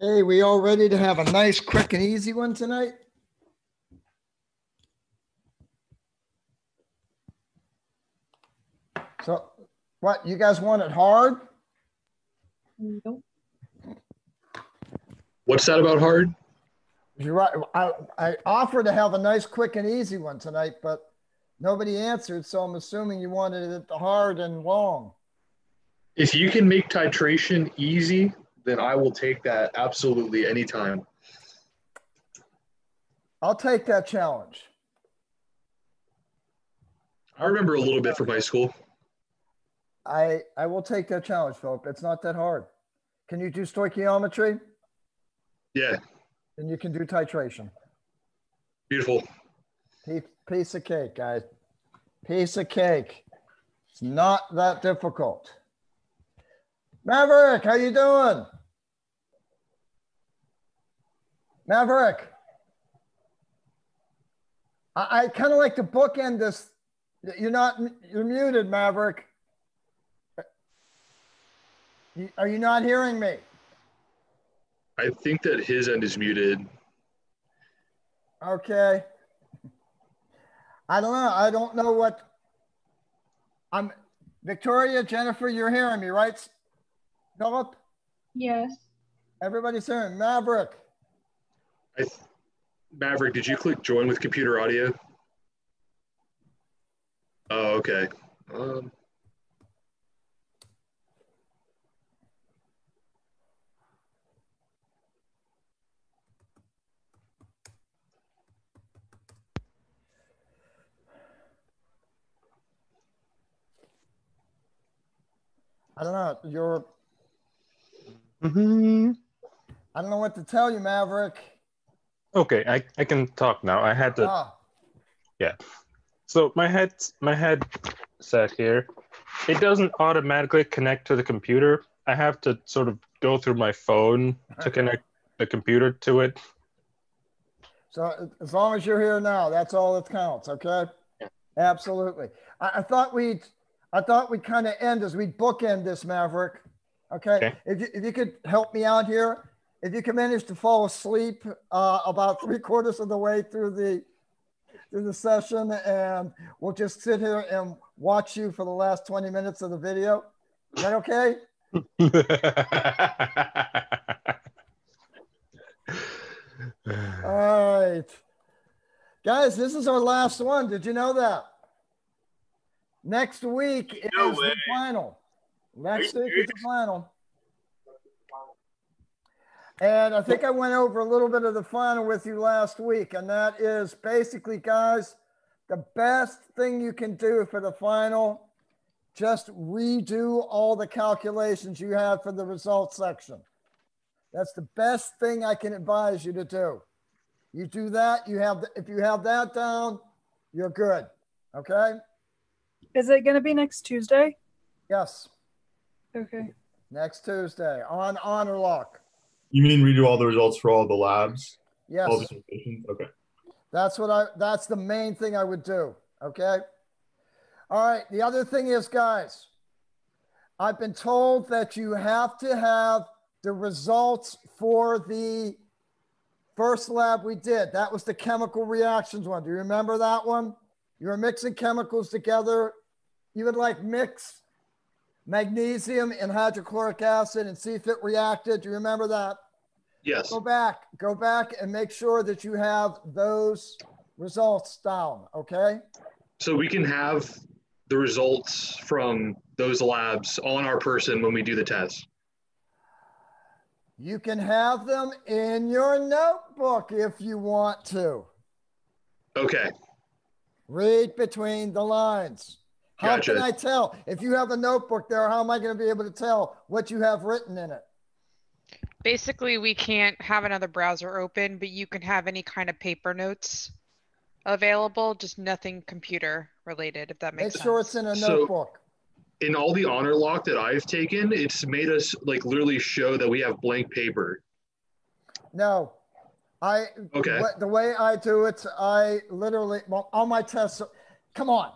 Hey, we all ready to have a nice, quick, and easy one tonight? So, what, you guys want it hard? Nope. What's that about hard? You're right. I offered to have a nice, quick, and easy one tonight, but nobody answered, so I'm assuming you wanted it hard and long. If you can make titration easy, then I will take that absolutely anytime. I'll take that challenge. I remember a little bit from high school. I will take that challenge, Philip. It's not that hard. Can you do stoichiometry? Yeah, Then you can do titration. beautiful. Piece of cake, guys. Piece of cake. It's not that difficult. Maverick, how you doing? Maverick. I kind of like to bookend this. You're muted, Maverick. Are you not hearing me? I think that his end is muted. Okay. I don't know. I don't know what Victoria, Jennifer, you're hearing me, right? Philip? Yes. Everybody's hearing Maverick. Maverick, did you click join with computer audio? Oh, okay. I don't know. Mm-hmm. I don't know what to tell you, Maverick. Okay, I can talk now. I had to, yeah. So my headset here, it doesn't automatically connect to the computer. I have to sort of go through my phone to connect the computer to it. So as long as you're here now, that's all that counts. Okay. Yeah. Absolutely. I thought we'd kind of end as we bookend this, Maverick. Okay. If you could help me out here, if you can manage to fall asleep about 3/4 of the way through the session, and we'll just sit here and watch you for the last 20 minutes of the video. Is that okay? All right. Guys, this is our last one. Did you know that? Next week is the final. Next week is the final. And I think I went over a little bit of the final with you last week. And that is basically, guys, the best thing you can do for the final, just redo all the calculations you had for the results section. That's the best thing I can advise you to do. You do that, if you have that down, you're good. Okay? Is it going to be next Tuesday? Yes. Okay. Next Tuesday on Honor Lock. You mean redo all the results for all the labs? Yes. All the calculations? Okay. That's the main thing I would do. Okay. All right. The other thing is, guys, I've been told that you have to have the results for the first lab we did. That was the chemical reactions one. Do you remember that one? You were mixing chemicals together. You would like mix magnesium and hydrochloric acid and see if it reacted. Do you remember that? Yes. Go back and make sure that you have those results down, okay? So we can have the results from those labs on our person when we do the test. You can have them in your notebook if you want to. Okay. Read between the lines. How Gotcha. can I tell? If you have a notebook there, how am I going to be able to tell what you have written in it? Basically, we can't have another browser open, but you can have any kind of paper notes available, just nothing computer related, if that makes sense. Make sure it's in a notebook. In all the honor lock that I've taken, it's made us like literally show that we have blank paper. No. Okay. The way I do it, I literally, well, all my tests, come on.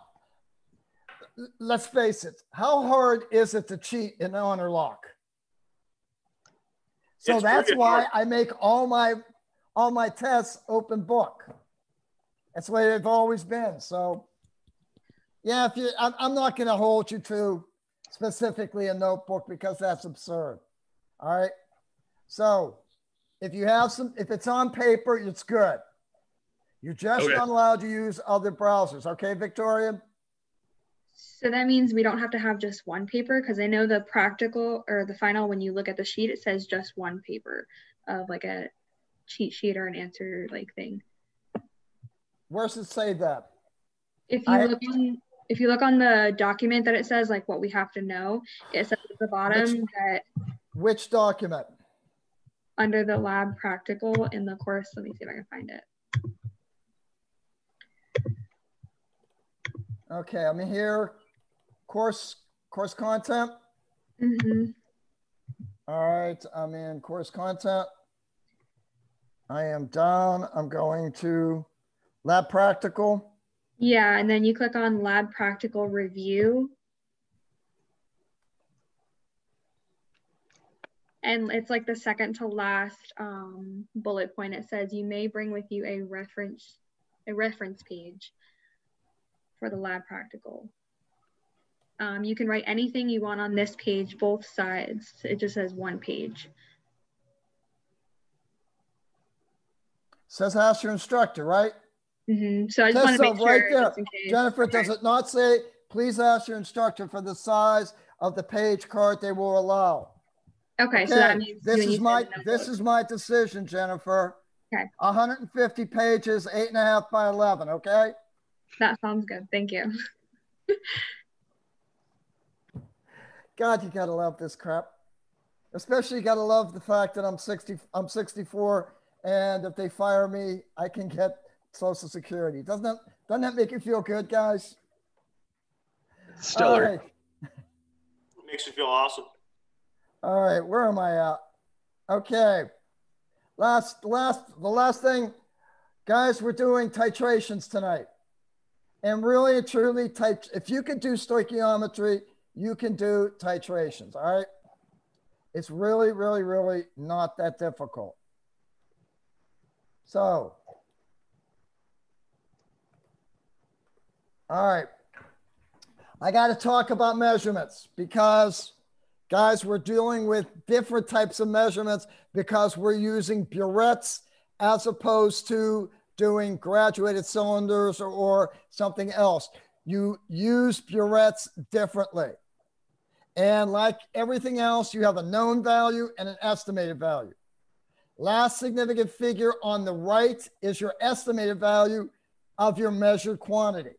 Let's face it. How hard is it to cheat in honor lock? So It's that's pretty why hard. I make all my tests open book. That's the way they've always been. So yeah, if you, I'm not going to hold you to specifically a notebook because that's absurd. All right. So if you have some, if it's on paper, it's good. You're just Okay. not allowed to use other browsers. Okay, Victoria? So that means we don't have to have just one paper, because I know the practical or the final, when you look at the sheet, it says just one paper of like a cheat sheet or an answer like thing. Where's it say that? If you look on the document that it says like what we have to know, it says at the bottom that Which document? under the lab practical in the course, let me see if I can find it. Okay, I'm here. Course content. Mm-hmm. All right, I'm in course content. I am down. I'm going to lab practical. Yeah, and then you click on lab practical review. And it's like the second to last bullet point. It says you may bring with you a reference page for the lab practical. You can write anything you want on this page, both sides. It just says one page. Says ask your instructor, right? Mm-hmm. So I just want to make sure, right there. just in case. Jennifer, Okay. does it not say, please ask your instructor for the size of the page card they will allow? Okay, so that means this is my decision, Jennifer. Okay. 150 pages, 8.5 by 11. Okay. That sounds good. Thank you. God, you gotta love this crap. Especially you gotta love the fact that I'm 64, and if they fire me, I can get Social Security. Doesn't that make you feel good, guys? Stellar. All right. Makes you feel awesome. All right, where am I at? Okay. The last thing, guys, we're doing titrations tonight. And really and truly, if you can do stoichiometry, you can do titrations, all right? It's really, really, really not that difficult. So, all right. I got to talk about measurements because, guys, we're dealing with different types of measurements because we're using burettes as opposed to doing graduated cylinders or something else. You use burettes differently. And like everything else, you have a known value and an estimated value. Last significant figure on the right is your estimated value of your measured quantity.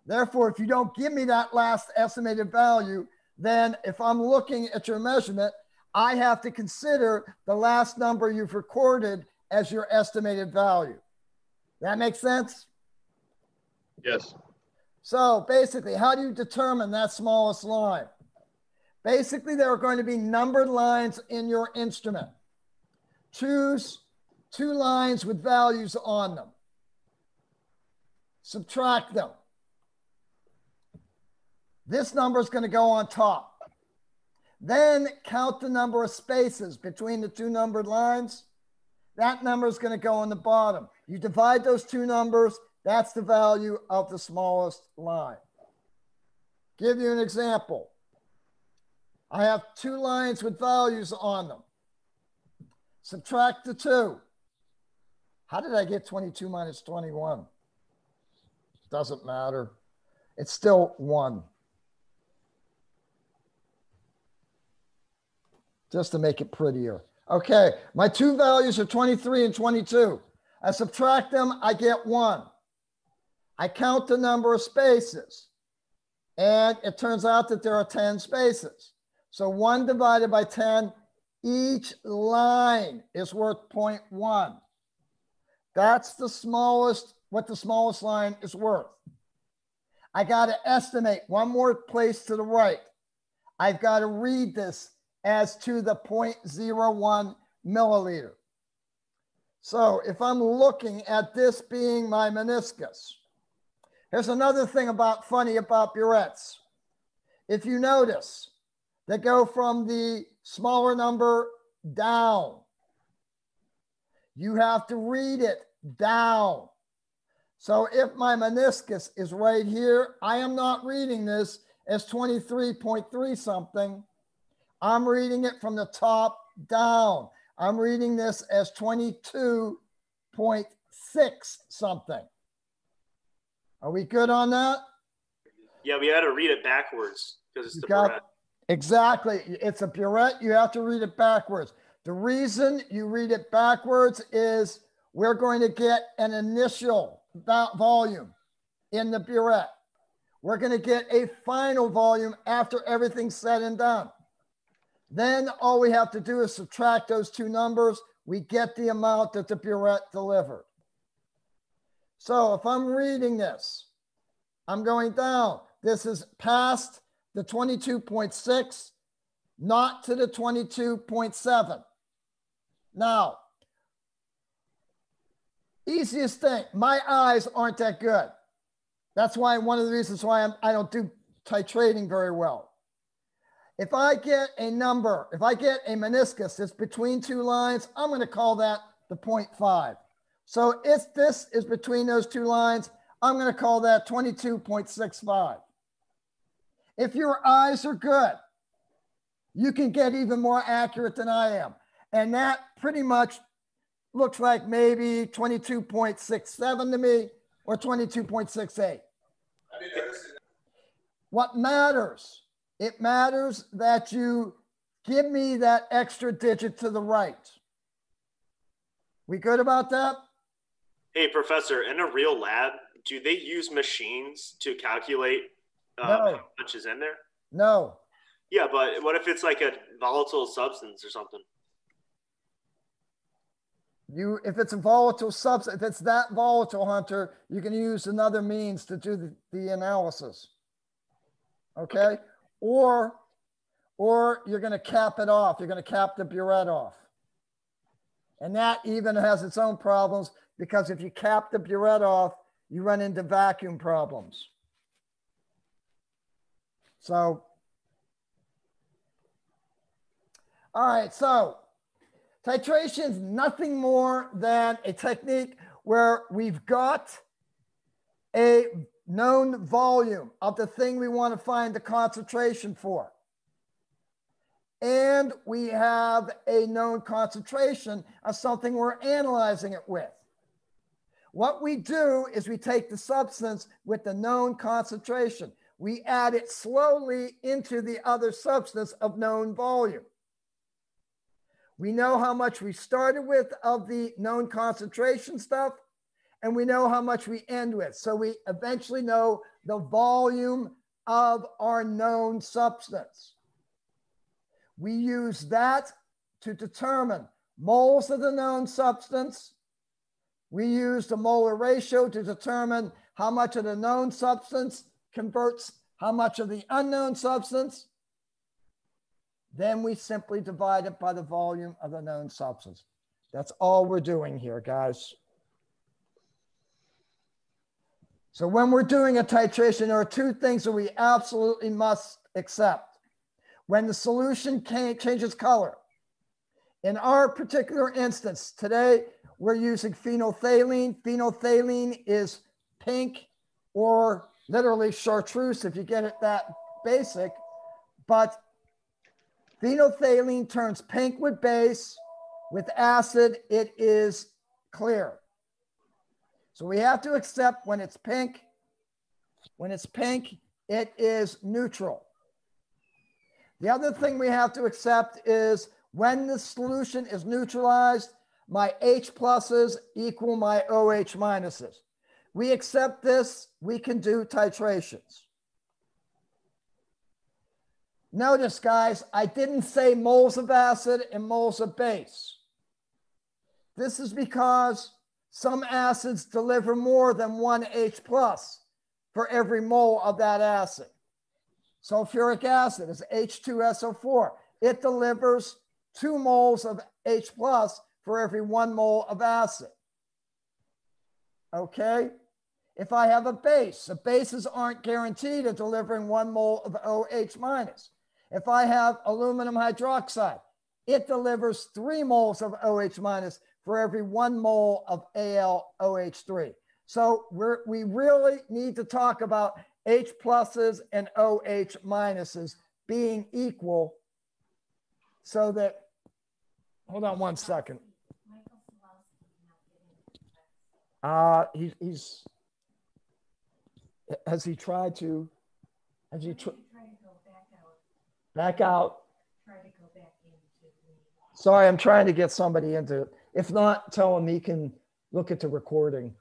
Therefore, if you don't give me that last estimated value, then if I'm looking at your measurement, I have to consider the last number you've recorded as your estimated value. That makes sense? Yes. So basically, how do you determine that smallest line? Basically, there are going to be numbered lines in your instrument. Choose 2 lines with values on them. Subtract them. This number is going to go on top. Then count the number of spaces between the 2 numbered lines. That number is going to go on the bottom. You divide those 2 numbers. That's the value of the smallest line. Give you an example. I have 2 lines with values on them. Subtract the 2. How did I get 22 minus 21? Doesn't matter. It's still 1. Just to make it prettier. Okay, my 2 values are 23 and 22. I subtract them, I get 1. I count the number of spaces, and it turns out that there are 10 spaces. So 1 divided by 10, each line is worth 0.1. That's the smallest, what the smallest line is worth. I got to estimate one more place to the right. I've got to read this as to the 0.01 milliliter. So if I'm looking at this being my meniscus, here's another thing funny about burettes. If you notice, they go from the smaller number down. You have to read it down. So if my meniscus is right here, I am not reading this as 23.3 something. I'm reading it from the top down. I'm reading this as 22.6 something. Are we good on that? Yeah, we had to read it backwards because it's the burette. Exactly. It's a burette. You have to read it backwards. The reason you read it backwards is we're going to get an initial volume in the burette. We're going to get a final volume after everything's said and done. Then all we have to do is subtract those two numbers. We get the amount that the burette delivered. So if I'm reading this, I'm going down. This is past the 22.6, not to the 22.7. Now, easiest thing, my eyes aren't that good. That's why one of the reasons why I don't do titrating very well. If I get a number, if I get a meniscus that's between two lines, I'm going to call that the 0.5. So if this is between those two lines, I'm going to call that 22.65. If your eyes are good, you can get even more accurate than I am. And that pretty much looks like maybe 22.67 to me or 22.68. What matters? It matters that you give me that extra digit to the right. We good about that? Hey, Professor, in a real lab, do they use machines to calculate No. how much is in there? No. Yeah, but what if it's like a volatile substance or something? If it's a volatile substance, if it's that volatile, Hunter, you can use another means to do the analysis. Okay? Or you're going to cap it off. You're going to cap the burette off. And that even has its own problems because if you cap the burette off, you run into vacuum problems. So, all right, so titration is nothing more than a technique where we've got a known volume of the thing we want to find the concentration for. And we have a known concentration of something we're analyzing it with. What we do is we take the substance with the known concentration. We add it slowly into the other substance of known volume. We know how much we started with of the known concentration stuff, and we know how much we end with. So we eventually know the volume of our known substance. We use that to determine moles of the known substance. We use the molar ratio to determine how much of the known substance converts how much of the unknown substance. Then we simply divide it by the volume of the known substance. That's all we're doing here, guys. So when we're doing a titration, there are two things that we absolutely must accept. When the solution changes color. In our particular instance, today we're using phenolphthalein. Phenolphthalein is pink or literally chartreuse if you get it that basic. But phenolphthalein turns pink with base. With acid, it is clear. So we have to accept when it's pink. When it's pink, it is neutral. The other thing we have to accept is when the solution is neutralized, my H pluses equal my OH minuses. We accept this, we can do titrations. Notice, guys, I didn't say moles of acid and moles of base. This is because some acids deliver more than one H plus for every mole of that acid. Sulfuric acid is H2SO4. It delivers 2 moles of H plus for every 1 mole of acid. Okay? If I have a base, the bases aren't guaranteed of delivering 1 mole of OH minus. If I have aluminum hydroxide, it delivers 3 moles of OH minus for every 1 mole of AlOH3. So we really need to talk about H pluses and OH minuses being equal so that, hold on one second. Has he tried to back out? Sorry, I'm trying to get somebody into it. If not, tell him he can look at the recording.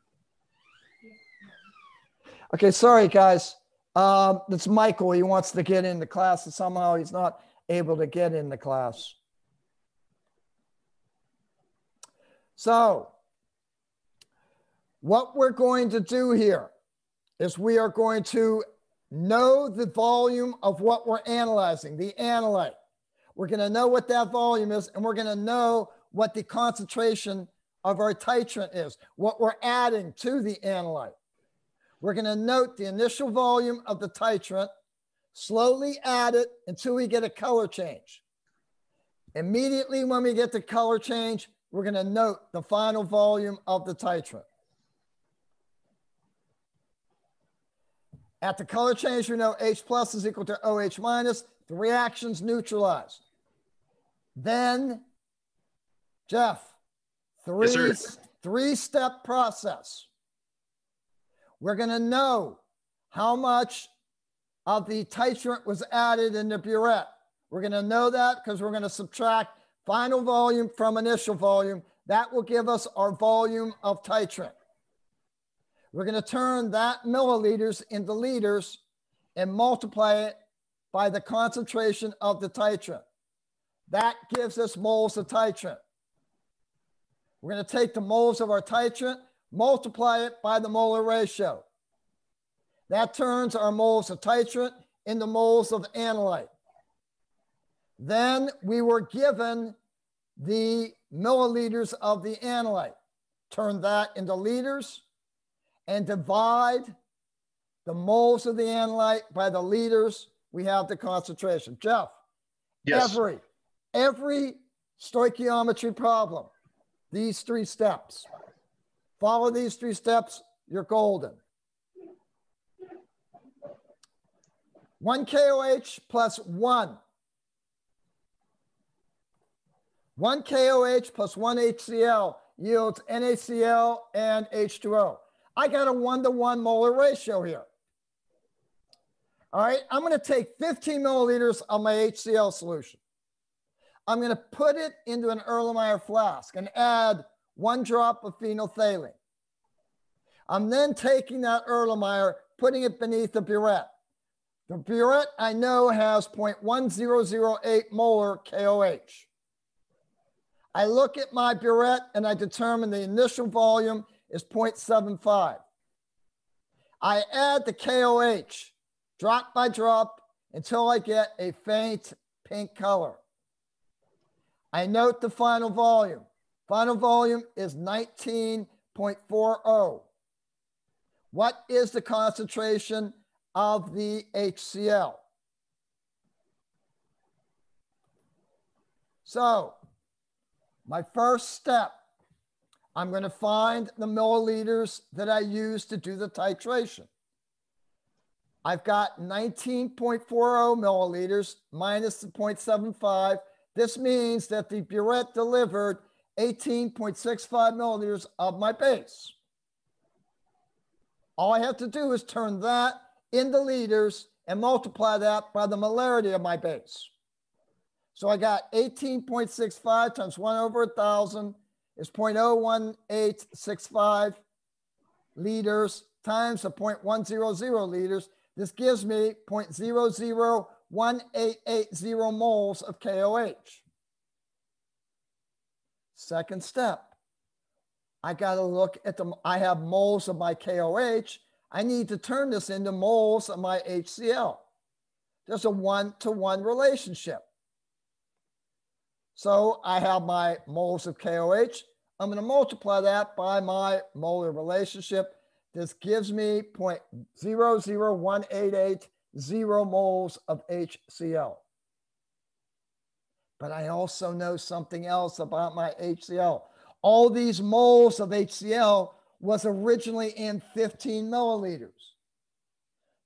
Okay, sorry guys. It's Michael. He wants to get into class and somehow he's not able to get into class. So what we're going to do here is we are going to know the volume of what we're analyzing, the analyte. We're going to know what that volume is, and we're going to know what the concentration of our titrant is, what we're adding to the analyte. We're going to note the initial volume of the titrant, slowly add it until we get a color change. Immediately when we get the color change, we're going to note the final volume of the titrant. At the color change, we know H plus is equal to OH minus. The reaction's neutralized. Then, Jeff, three-step process. We're going to know how much of the titrant was added in the burette. We're going to know that because we're going to subtract final volume from initial volume. That will give us our volume of titrant. We're going to turn that milliliters into liters and multiply it by the concentration of the titrant. That gives us moles of titrant. We're going to take the moles of our titrant, multiply it by the molar ratio. That turns our moles of titrant into moles of analyte. Then we were given the milliliters of the analyte. Turn that into liters and divide the moles of the analyte by the liters. We have the concentration. Jeff, yes. Every stoichiometry problem, these 3 steps. Follow these 3 steps, you're golden. 1 KOH plus 1. 1 KOH plus 1 HCl yields NaCl and H2O. I got a 1-to-1 molar ratio here. All right, I'm going to take 15 milliliters of my HCl solution. I'm going to put it into an Erlenmeyer flask and add 1 drop of phenolphthalein. I'm then taking that Erlenmeyer, putting it beneath the burette. The burette I know has 0.1008 molar KOH. I look at my burette and I determine the initial volume is 0.75. I add the KOH drop by drop until I get a faint pink color. I note the final volume. Final volume is 19.40. What is the concentration of the HCl? So, my first step, I'm going to find the milliliters that I use to do the titration. I've got 19.40 milliliters minus the 0.75. This means that the burette delivered 18.65 milliliters of my base. All I have to do is turn that into liters and multiply that by the molarity of my base. So I got 18.65 times 1 over 1,000 is 0.01865 liters times the 0.100 liters. This gives me 0.001880 moles of KOH. Second step, I got to look at I have moles of my KOH. I need to turn this into moles of my HCl. There's a 1-to-1 relationship. So I have my moles of KOH. I'm going to multiply that by my molar relationship. This gives me 0.00180 moles of HCl. But I also know something else about my HCl. All these moles of HCl was originally in 15 milliliters.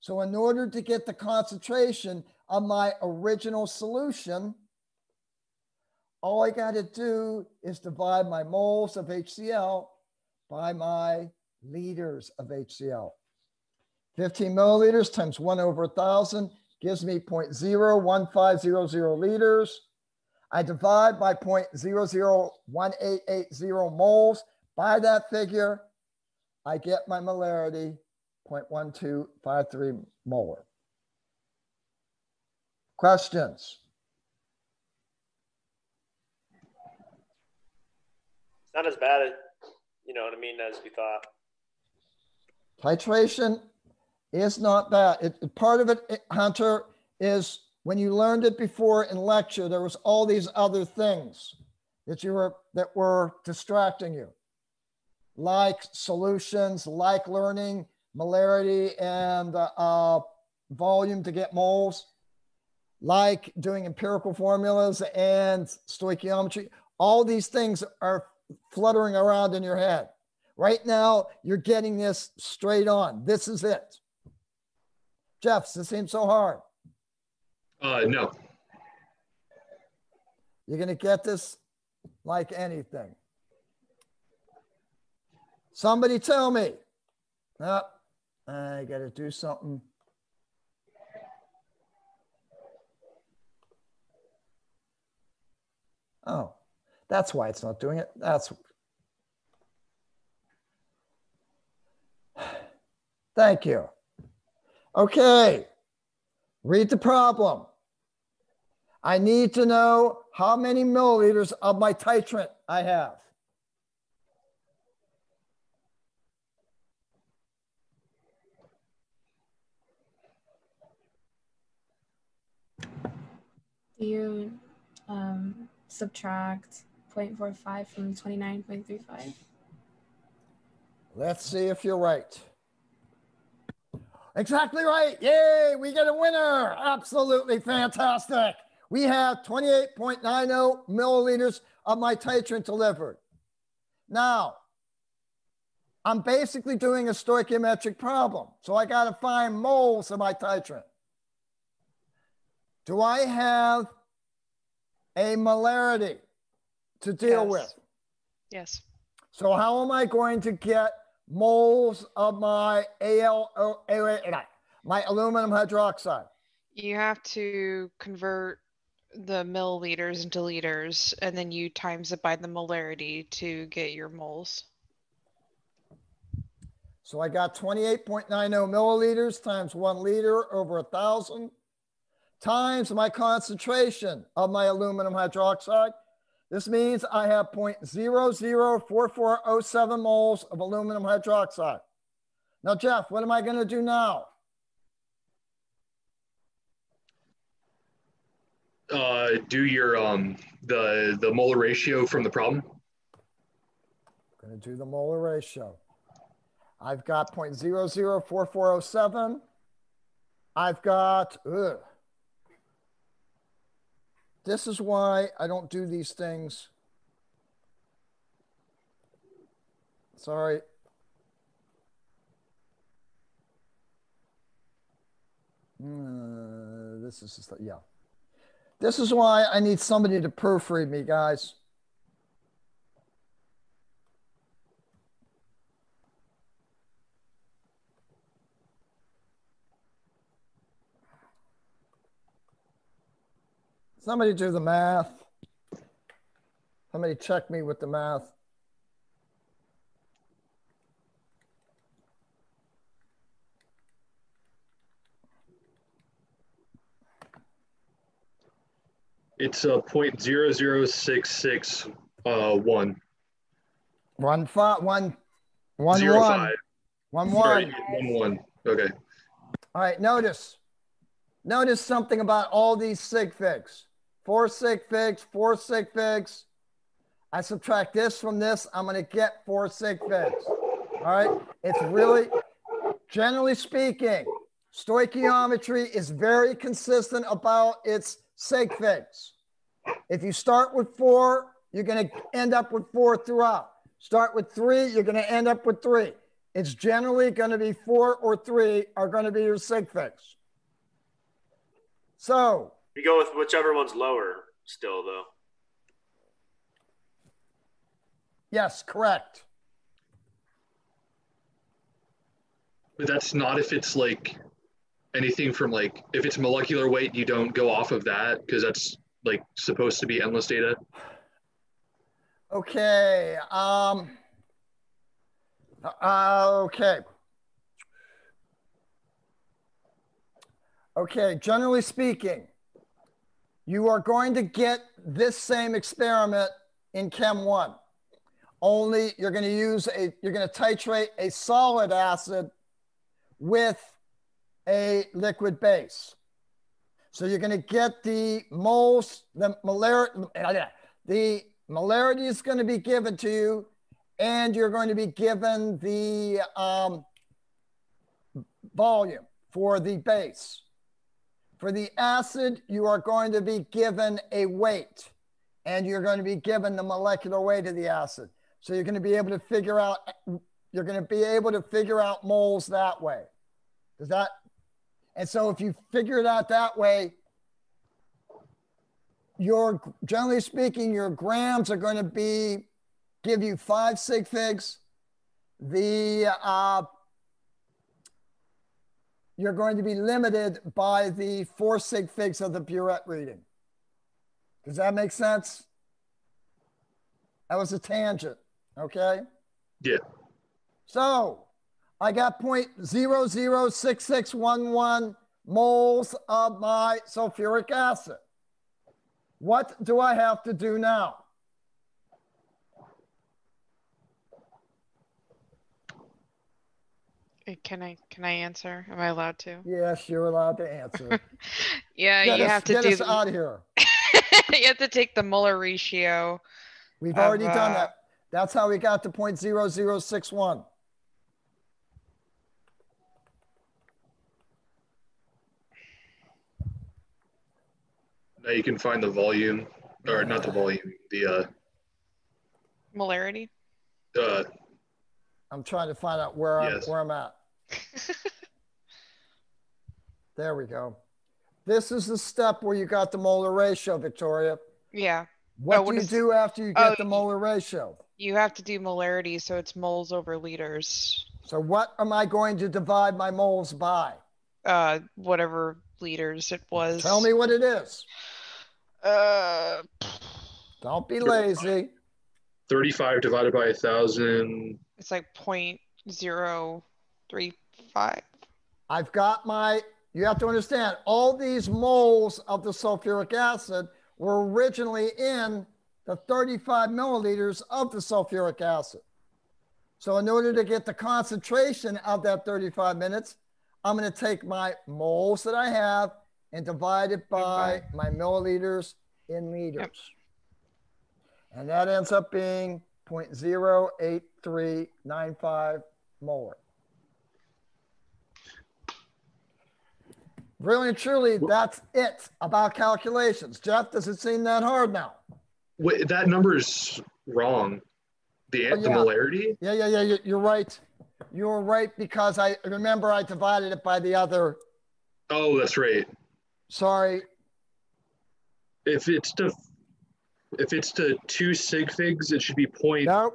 So in order to get the concentration of my original solution, all I got to do is divide my moles of HCl by my liters of HCl. 15 milliliters times 1 over 1,000 gives me 0.01500 liters. I divide by 0.001880 moles. By that figure, I get my molarity, 0.1253 molar. Questions? It's not as bad, you know what I mean, as we thought. Titration is not bad. Part of it, Hunter, is when you learned it before in lecture, there was all these other things that were distracting you, like solutions, like learning molarity and volume to get moles, like doing empirical formulas and stoichiometry. All these things are fluttering around in your head. Right now, you're getting this straight on. This is it. Jeff, does it seem so hard? No. You're going to get this like anything. Somebody tell me. Oh, I got to do something. Oh, that's why it's not doing it. Thank you. Okay, read the problem. I need to know how many milliliters of my titrant I have. Do you subtract 0.45 from 29.35? Let's see if you're right. Exactly right. Yay, we get a winner. Absolutely fantastic. We have 28.90 milliliters of my titrant delivered. Now, I'm basically doing a stoichiometric problem. So I got to find moles of my titrant. Do I have a molarity to deal with? Yes. So how am I going to get moles of my my aluminum hydroxide? You have to convert the milliliters into liters, and then you times it by the molarity to get your moles. So I got 28.90 milliliters times 1 liter over 1,000 times my concentration of my aluminum hydroxide. This means I have 0.004407 moles of aluminum hydroxide. Now, Jeff, what am I going to do now? Do your the molar ratio from the problem. I'm going to do the molar ratio. I've got 0.004407. I've got, this is why I don't do these things. Sorry. This is just, yeah. This is why I need somebody to proofread me, guys. Somebody do the math. Somebody check me with the math. It's 0.00661. 1 5 1 1 0 1 5. 1 Sorry, 1. 1 1. Okay. All right, notice something about all these sig figs. 4 sig figs, 4 sig figs. I subtract this from this, I'm going to get 4 sig figs. All right, it's really, generally speaking, stoichiometry is very consistent about its sig figs. If you start with 4, you're going to end up with 4 throughout. Start with 3, you're going to end up with 3. It's generally going to be 4 or 3 are going to be your sig figs. So you go with whichever one's lower still, though. Yes, correct. But that's not if it's like anything from like, if it's molecular weight, you don't go off of that because that's like supposed to be endless data. Okay. Okay. Okay, generally speaking, you are going to get this same experiment in Chem 1. Only you're going to titrate a solid acid with a liquid base. So you're going to get the moles, the molarity is going to be given to you, and you're going to be given the volume for the base. For the acid, you are going to be given a weight, and you're going to be given the molecular weight of the acid. So you're going to be able to figure out, moles that way. Does that? And so if you figure it out that way, generally speaking, your grams are going to give you 5 sig figs. You're going to be limited by the 4 sig figs of the burette reading. Does that make sense? That was a tangent, okay? Yeah. So I got 0.006611 moles of my sulfuric acid. What do I have to do now? Can I answer? Am I allowed to? Yes, you're allowed to answer. Yeah, Get us out of here. You have to take the Molar ratio. We've already done that. That's how we got to 0.0061. Now you can find the volume, or not the volume, the molarity. I'm trying to find out where I'm at. There we go. This is the step where you got the molar ratio, Victoria. Yeah. What do you do after you get the molar ratio? You have to do molarity, so it's moles over liters. So what am I going to divide my moles by? Whatever liters it was. Tell me what it is. Don't be lazy. 35 divided by 1,000. It's like 0.035. I've got you have to understand, all these moles of the sulfuric acid were originally in the 35 milliliters of the sulfuric acid. So in order to get the concentration of that 35 minutes, I'm going to take my moles that I have and divide it by my milliliters in liters. Yep. And that ends up being 0.08395 molar. Really and truly, that's it about calculations. Jeff, does it seem that hard now? Wait, that number is wrong. The molarity? Yeah, you're right. You're right, because I remember I divided it by the other. Oh, that's right. Sorry. If it's to 2 sig figs, it should be 0.0.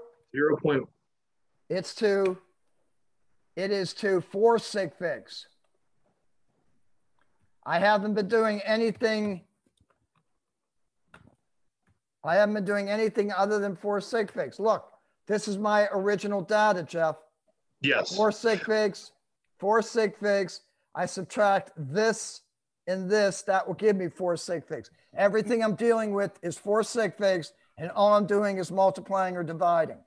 It is to 4 sig figs. I haven't been doing anything other than 4 sig figs. Look, this is my original data, Jeff. Yes. 4 sig figs, 4 sig figs. I subtract this and this, that will give me 4 sig figs. Everything I'm dealing with is 4 sig figs, and all I'm doing is multiplying or dividing.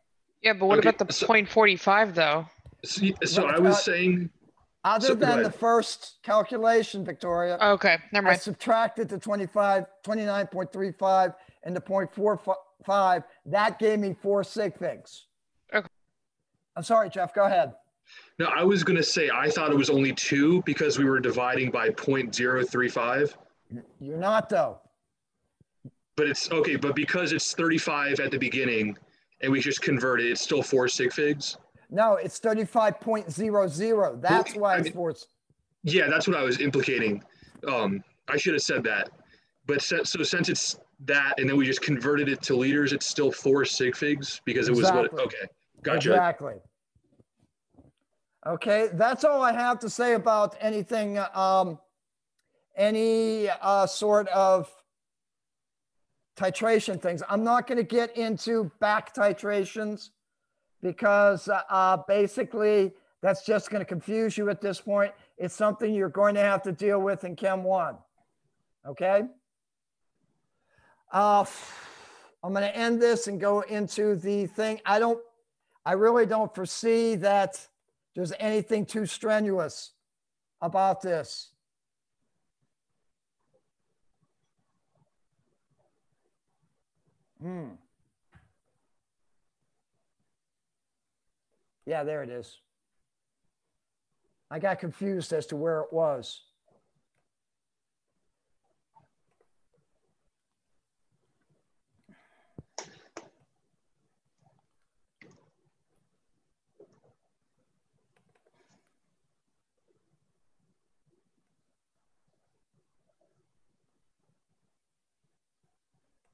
Yeah, but what about the 0.45 though? So I was saying... Other than the first calculation, Victoria. Okay, never mind. I subtracted the 29.35 and the 0.45. That gave me 4 sig figs. Okay. I'm sorry, Jeff, go ahead. No, I was going to say, I thought it was only 2 because we were dividing by 0.035. You're not, though. But it's okay, but because it's 35 at the beginning and we just convert it, it's still 4 sig figs? No, it's 35.00. That's why it's 4. Yeah, that's what I was implicating. I should have said that. But so since it's that and then we just converted it to liters, it's still 4 sig figs because it was what, okay, gotcha. Exactly. Okay, that's all I have to say about anything, any sort of titration things. I'm not going to get into back titrations because basically that's just going to confuse you at this point. It's something you're going to have to deal with in Chem 1. Okay? I'm going to end this and go into the thing. I really don't foresee that there's anything too strenuous about this. Yeah, there it is. I got confused as to where it was.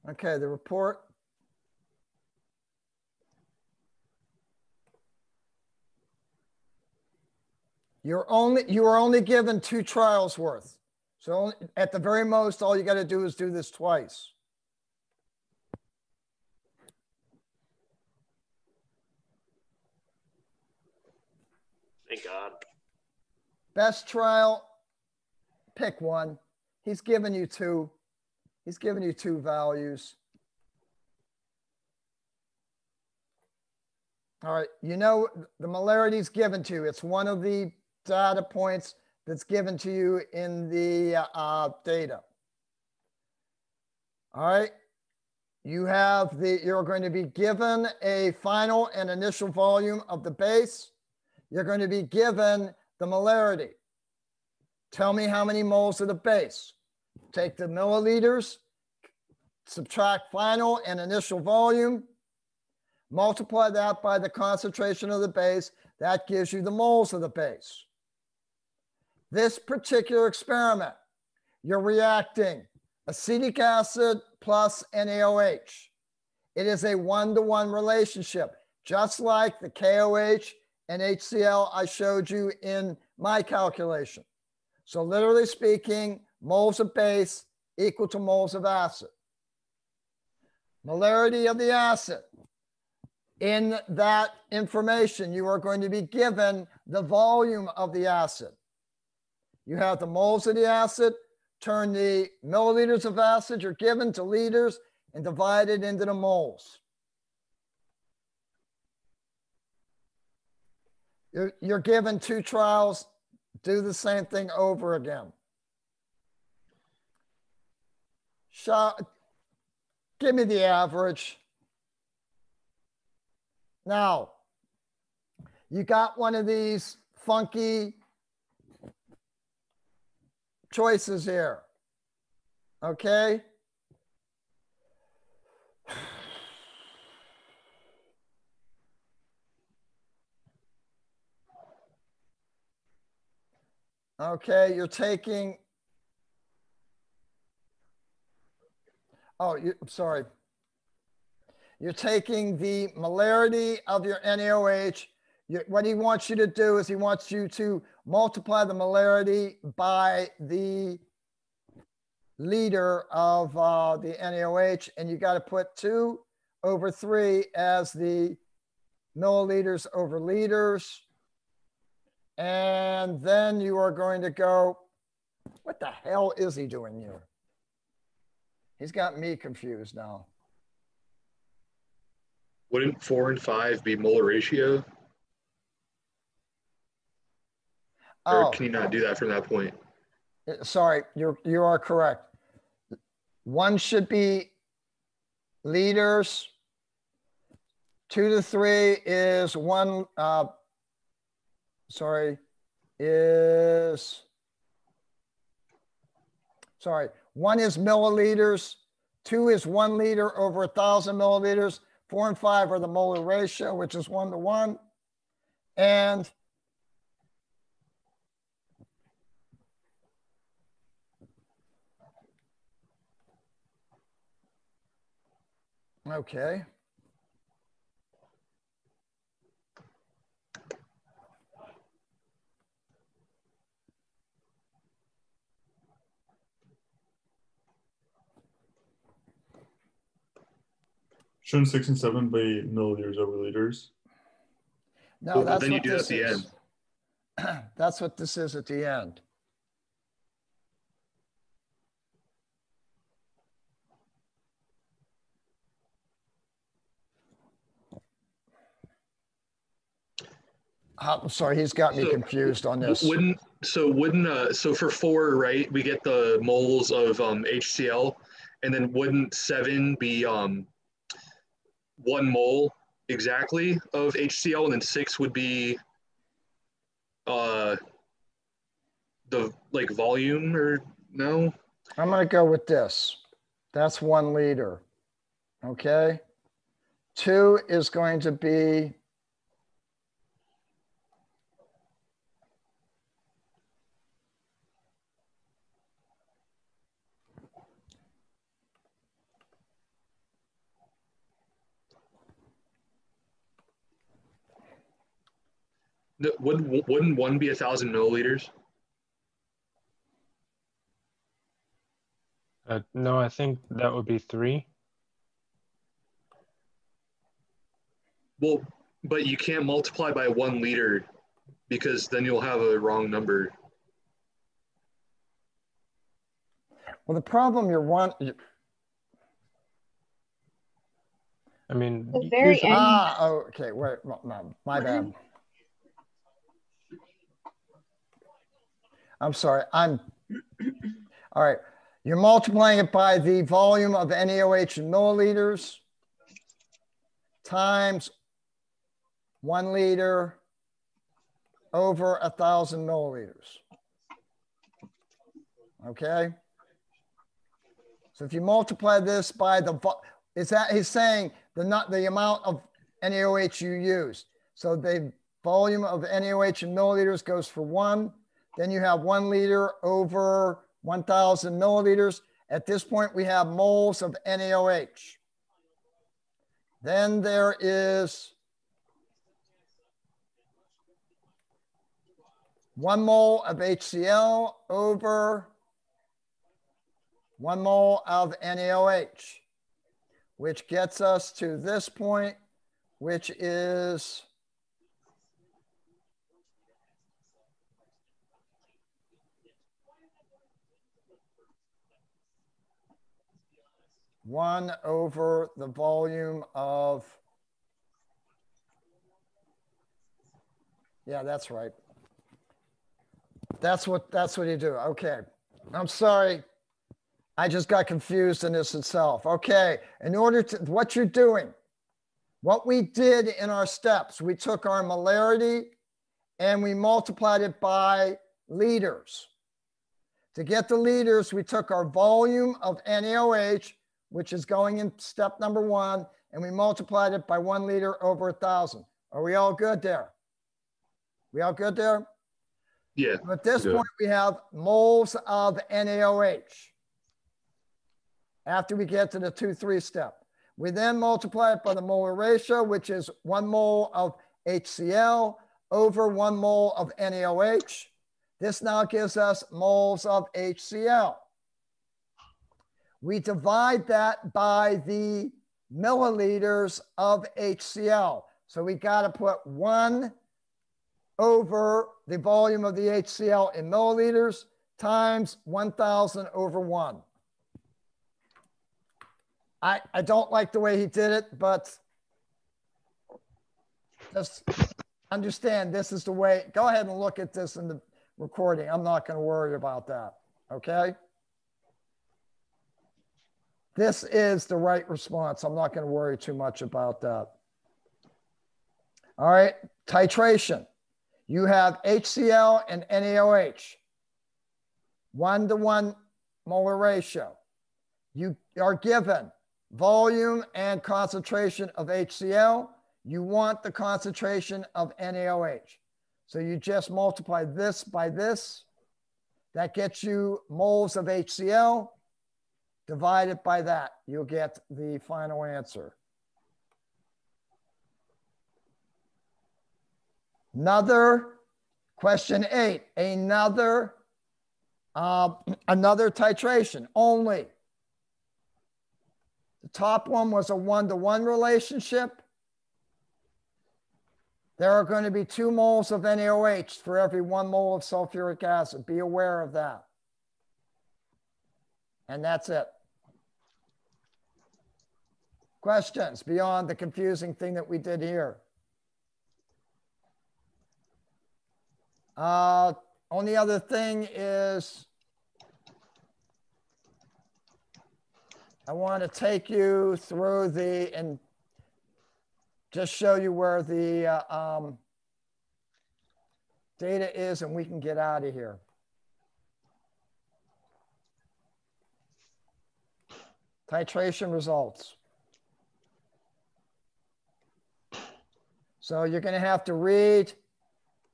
Okay, the report. You are only given 2 trials worth. So at the very most, all you got to do is do this twice. Thank God. Best trial, pick one. He's given you 2. He's given you 2 values. All right, you know the molarity is given to you. It's one of the data points that's given to you in the data. All right, you're going to be given a final and initial volume of the base. You're going to be given the molarity. Tell me how many moles of the base. Take the milliliters, subtract final and initial volume, multiply that by the concentration of the base. That gives you the moles of the base. This particular experiment, you're reacting acetic acid plus NaOH. It is a 1-to-1 relationship, just like the KOH and HCl I showed you in my calculation. So literally speaking, moles of base equal to moles of acid. Molarity of the acid. In that information, you are going to be given the volume of the acid. You have the moles of the acid, turn the milliliters of acid you're given to liters and divide it into the moles. You're given 2 trials, do the same thing over again. Give me the average. Now, you got one of these funky choices here, okay? Okay, you're taking, sorry. You're taking the molarity of your NaOH. What he wants you to do is he wants you to multiply the molarity by the liter of the NaOH, and you got to put 2/3 as the milliliters over liters. And then you are going to go, what the hell is he doing here? He's got me confused now. Wouldn't 4 and 5 be molar ratio? Or can you not do that from that point? Sorry, you are correct. 1 should be liters. 2 to 3 is 1. One is milliliters. 2 is 1 liter over 1,000 milliliters. 4 and 5 are the molar ratio, which is 1 to 1. And okay. Shouldn't 6 and 7 be milliliters over liters? No, that's then you what do that this at the is. That's what this is at the end. I'm sorry, he's got me confused on this. So for 4, right, we get the moles of HCl, and then wouldn't 7 be 1 mole exactly of HCl, and then 6 would be the like volume, or no? I'm going to go with this. That's 1 liter. Okay. 2 is going to be Wouldn't 1 be 1,000 milliliters? No, I think that would be 3. Well, but you can't multiply by 1 liter because then you'll have a wrong number. well, the problem I mean, The very end. okay, wait, my bad. I'm sorry. All right. You're multiplying it by the volume of NaOH in milliliters times 1 liter over 1,000 milliliters. Okay. So if you multiply this by he's saying the amount of NaOH you use. So the volume of NaOH in milliliters goes for 1. Then you have 1 liter over 1,000 milliliters. At this point, we have moles of NaOH. Then there is 1 mole of HCl over 1 mole of NaOH, which gets us to this point, which is 1 over the volume of, yeah, that's right. That's what you do. Okay. I'm sorry. I just got confused in this itself. Okay. In order to, what you're doing, what we did in our steps, we took our molarity and we multiplied it by liters. To get the liters, we took our volume of NaOH, which is going in step number 1, and we multiplied it by 1 liter over 1,000. Are we all good there? We all good there? Yeah. At this point, we have moles of NaOH. After we get to the 2-3 step, we then multiply it by the molar ratio, which is 1 mole of HCl over 1 mole of NaOH. This now gives us moles of HCl. We divide that by the milliliters of HCl. So we got to put 1 over the volume of the HCl in milliliters times 1,000 over 1. I don't like the way he did it, but just understand this is the way. Go ahead and look at this in the recording. I'm not going to worry about that. Okay? This is the right response. I'm not going to worry too much about that. All right, titration. You have HCl and NaOH, 1 to 1 molar ratio. You are given volume and concentration of HCl. You want the concentration of NaOH. So you just multiply this by this. That gets you moles of HCl. Divide it by that. You'll get the final answer. Another question 8. Another titration only. The top one was a 1-to-1 relationship. There are going to be 2 moles of NaOH for every 1 mole of sulfuric acid. Be aware of that. And that's it. Questions beyond the confusing thing that we did here? Only other thing is I want to take you through and just show you where the data is, and we can get out of here. Titration results. So you're going to have to read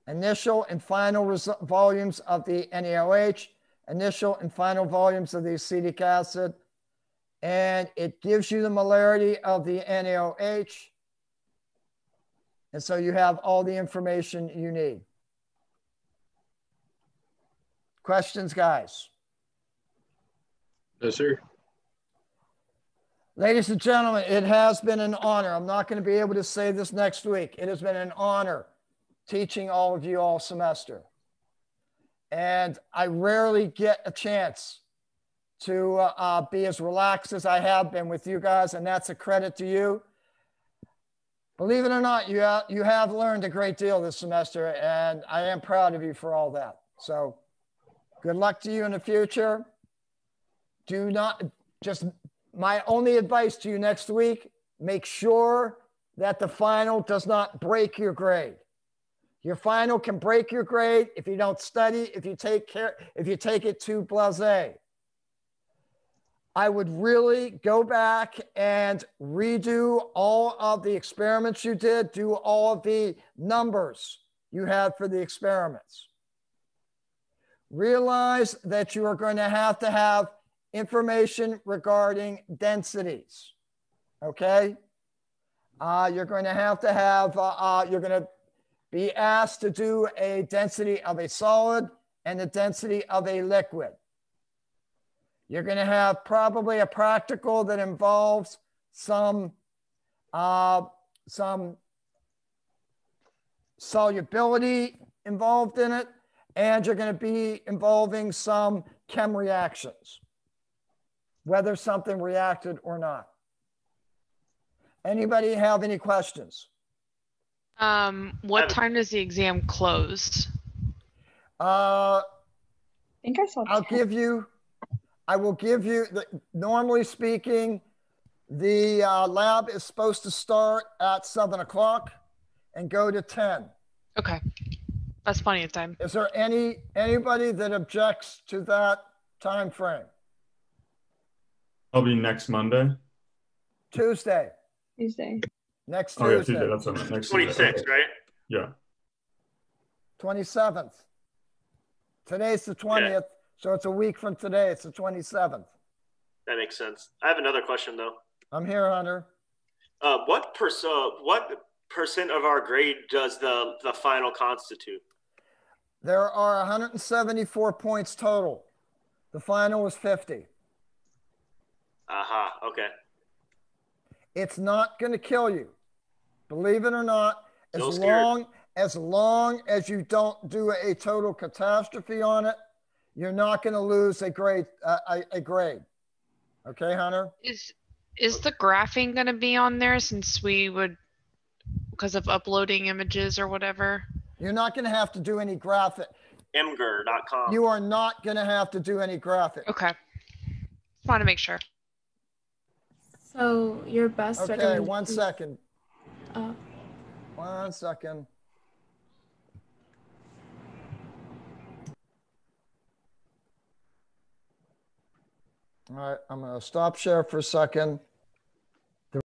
initial and final volumes of the NaOH, initial and final volumes of the acetic acid, and it gives you the molarity of the NaOH. And so you have all the information you need. Questions, guys? No, sir. Ladies and gentlemen, it has been an honor. I'm not going to be able to say this next week. It has been an honor teaching all of you all semester. And I rarely get a chance to be as relaxed as I have been with you guys, and that's a credit to you. Believe it or not, you have learned a great deal this semester, and I am proud of you for all that. So good luck to you in the future. Do not, just my only advice to you next week, make sure that the final does not break your grade. Your final can break your grade if you don't study, if you take it too blasé. I would really go back and redo all of the experiments you did, do all of the numbers you had for the experiments. Realize that you are going to have information regarding densities, okay? You're going to have, you're going to be asked to do a density of a solid and a density of a liquid. You're going to have probably a practical that involves some solubility involved in it, and you're going to be involving some chem reactions, whether something reacted or not. Anybody have any questions? What time does the exam close? I think I saw. I will give you, normally speaking, the lab is supposed to start at 7 o'clock and go to 10. Okay, that's plenty of time. Is there anybody that objects to that time frame? I'll be next Monday. Tuesday. Next Tuesday. Oh, yeah, Tuesday. That's on next 26th, Tuesday. right? Yeah. 27th. Today's the 20th. Okay. So it's a week from today. It's the 27th. That makes sense. I have another question, though. I'm here, Hunter. What percent of our grade does the final constitute? There are 174 points total. The final was 50. Aha, okay. It's not going to kill you. Believe it or not, as long as you don't do a total catastrophe on it, you're not going to lose a grade. Okay, Hunter? Is the graphing going to be on there since we would, because of uploading images or whatever? You're not going to have to do any graphic. Imgur.com. You are not going to have to do any graphic. Okay. Just want to make sure. So your best. Okay, 1 second. 1 second. All right, I'm going to stop share for a second.